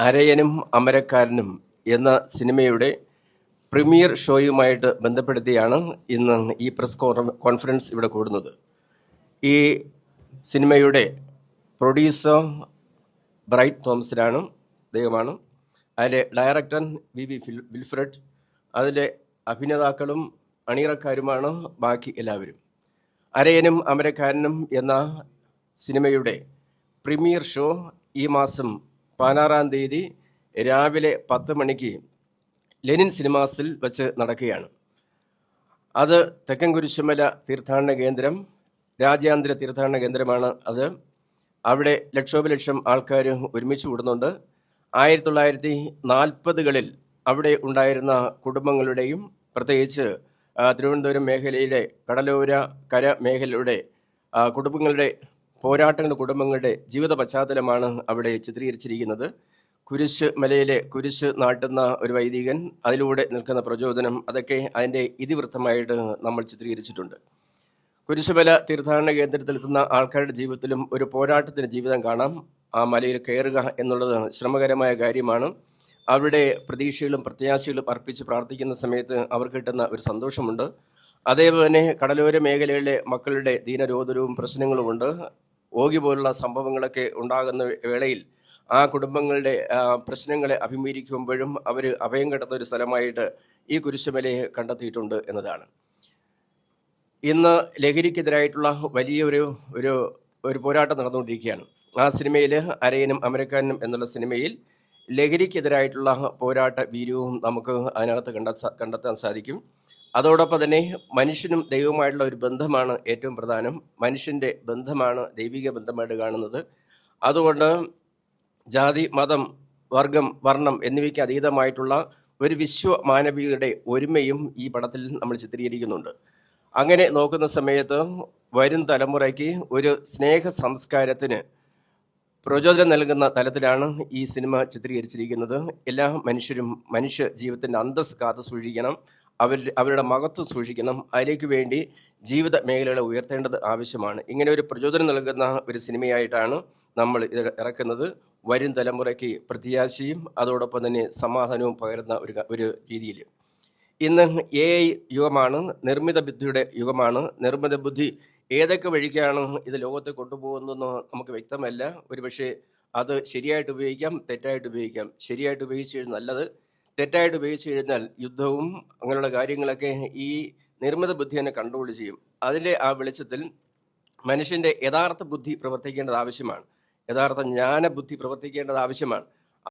അരയനും അമരക്കാരനും എന്ന സിനിമയുടെ പ്രീമിയർ ഷോയുമായിട്ട് ബന്ധപ്പെടുത്തിയാണ് ഇന്ന് ഈ പ്രസ് കോൺഫറൻസ് ഇവിടെ കൂടുന്നത്. ഈ സിനിമയുടെ പ്രൊഡ്യൂസർ ബ്രൈറ്റ് തോമസിനാണ്, ദൈവമാണ്. അതിലെ ഡയറക്ടർ വി വിൽഫ്രഡ്, അതിലെ അഭിനേതാക്കളും അണിയറക്കാരുമാണ് ബാക്കി എല്ലാവരും. അരയനും അമരക്കാരനും എന്ന സിനിമയുടെ പ്രീമിയർ ഷോ ഈ മാസം 16-ാം തീയതി രാവിലെ 10 മണിക്ക് ലെനിൻ സിനിമാസിൽ വച്ച് നടക്കുകയാണ്. അത് തെക്കൻ കുരിശുമല തീർത്ഥാടന കേന്ദ്രം, രാജ്യാന്തര തീർത്ഥാടന കേന്ദ്രമാണ് അത്. അവിടെ ലക്ഷോപലക്ഷം ആൾക്കാർ ഒരുമിച്ച് കൂടുന്നുണ്ട്. 1940കളിൽ അവിടെ ഉണ്ടായിരുന്ന കുടുംബങ്ങളുടെയും പ്രത്യേകിച്ച് തിരുവനന്തപുരം മേഖലയിലെ കടലോര കര മേഖലയുടെ കുടുംബങ്ങളുടെ കുടുംബങ്ങളുടെ ജീവിത പശ്ചാത്തലമാണ് അവിടെ ചിത്രീകരിച്ചിരിക്കുന്നത്. കുരിശ് മലയിലെ കുരിശ് നാട്ടുന്ന ഒരു വൈദികൻ, അതിലൂടെ നിൽക്കുന്ന പ്രചോദനം, അതൊക്കെ അതിൻ്റെ ഇതിവൃത്തമായിട്ട് നമ്മൾ ചിത്രീകരിച്ചിട്ടുണ്ട്. കുരിശുമല തീർത്ഥാടന കേന്ദ്രത്തിലെത്തുന്ന ആൾക്കാരുടെ ജീവിതത്തിലും ഒരു പോരാട്ടത്തിൻ്റെ ജീവിതം കാണാം. ആ മലയിൽ കയറുക എന്നുള്ളത് ശ്രമകരമായ കാര്യമാണ്. അവിടെ പ്രതീക്ഷകളും പ്രത്യാശകളും അർപ്പിച്ച് പ്രാർത്ഥിക്കുന്ന സമയത്ത് അവർക്ക് കിട്ടുന്ന ഒരു സന്തോഷമുണ്ട്. അതേപോലെ തന്നെ കടലോര മേഖലയിലെ മക്കളുടെ ദീനരോധനവും പ്രശ്നങ്ങളുമുണ്ട്. ഓഗി പോലുള്ള സംഭവങ്ങളൊക്കെ ഉണ്ടാകുന്ന വേളയിൽ ആ കുടുംബങ്ങളുടെ പ്രശ്നങ്ങളെ അഭിമുഖീകരിക്കുമ്പോഴും അവർ അഭയം കിട്ടുന്ന ഒരു സ്ഥലമായിട്ട് ഈ കുരിശുമലയെ കണ്ടെത്തിയിട്ടുണ്ട് എന്നതാണ്. ഇന്ന് ലഹരിക്കെതിരായിട്ടുള്ള വലിയൊരു ഒരു ഒരു പോരാട്ടം നടന്നുകൊണ്ടിരിക്കുകയാണ്. ആ സിനിമയിൽ അരയനും അമരക്കാരനും എന്നുള്ള സിനിമയിൽ ലഹരിക്കെതിരായിട്ടുള്ള പോരാട്ട വീര്യവും നമുക്ക് അതിനകത്ത് കണ്ടെത്താൻ സാധിക്കും. അതോടൊപ്പം തന്നെ മനുഷ്യനും ദൈവവുമായിട്ടുള്ള ഒരു ബന്ധമാണ് ഏറ്റവും പ്രധാനം. മനുഷ്യൻ്റെ ബന്ധമാണ് ദൈവിക ബന്ധമായിട്ട് കാണുന്നത്. അതുകൊണ്ട് ജാതി, മതം, വർഗം, വർണ്ണം എന്നിവയ്ക്ക് അതീതമായിട്ടുള്ള ഒരു വിശ്വമാനവികതയുടെ ഒരുമയും ഈ പടത്തിൽ നമ്മൾ ചിത്രീകരിക്കുന്നുണ്ട്. അങ്ങനെ നോക്കുന്ന സമയത്ത് വരും തലമുറയ്ക്ക് ഒരു സ്നേഹ സംസ്കാരത്തിന് പ്രചോദനം നൽകുന്ന തലത്തിലാണ് ഈ സിനിമ ചിത്രീകരിച്ചിരിക്കുന്നത്. എല്ലാ മനുഷ്യരും മനുഷ്യ ജീവിതത്തിൻ്റെ അന്തസ്സ് കാത്തു സൂക്ഷിക്കണം, അവരുടെ മഹത്വം സൂക്ഷിക്കണം. അതിലേക്ക് വേണ്ടി ജീവിത മേഖലകളെ ഉയർത്തേണ്ടത് ആവശ്യമാണ്. ഇങ്ങനെ ഒരു പ്രചോദനം നൽകുന്ന ഒരു സിനിമയായിട്ടാണ് നമ്മൾ ഇത് ഇറക്കുന്നത്. വരും തലമുറയ്ക്ക് പ്രത്യാശയും അതോടൊപ്പം തന്നെ സമാധാനവും പകരുന്ന ഒരു രീതിയിൽ. ഇന്ന് AI യുഗമാണ്, നിർമ്മിത ബുദ്ധിയുടെ യുഗമാണ്. നിർമ്മിത ബുദ്ധി ഏതൊക്കെ വഴിക്കാണ് ഇത് ലോകത്തെ കൊണ്ടുപോകുന്നതെന്ന് നമുക്ക് വ്യക്തമല്ല. ഒരുപക്ഷെ അത് ശരിയായിട്ട് ഉപയോഗിക്കാം, തെറ്റായിട്ട് ഉപയോഗിക്കാം. ശരിയായിട്ട് ഉപയോഗിച്ച് കഴിഞ്ഞാൽ നല്ലത്, തെറ്റായിട്ട് ഉപയോഗിച്ച് കഴിഞ്ഞാൽ യുദ്ധവും അങ്ങനെയുള്ള കാര്യങ്ങളൊക്കെ ഈ നിർമ്മിത ബുദ്ധി തന്നെ കൺട്രോൾ ചെയ്യും. അതിൻ്റെ ആ വെളിച്ചത്തിൽ മനുഷ്യൻ്റെ യഥാർത്ഥ ബുദ്ധി പ്രവർത്തിക്കേണ്ടത് ആവശ്യമാണ്. യഥാർത്ഥ ജ്ഞാനബുദ്ധി പ്രവർത്തിക്കേണ്ടത് ആവശ്യമാണ്.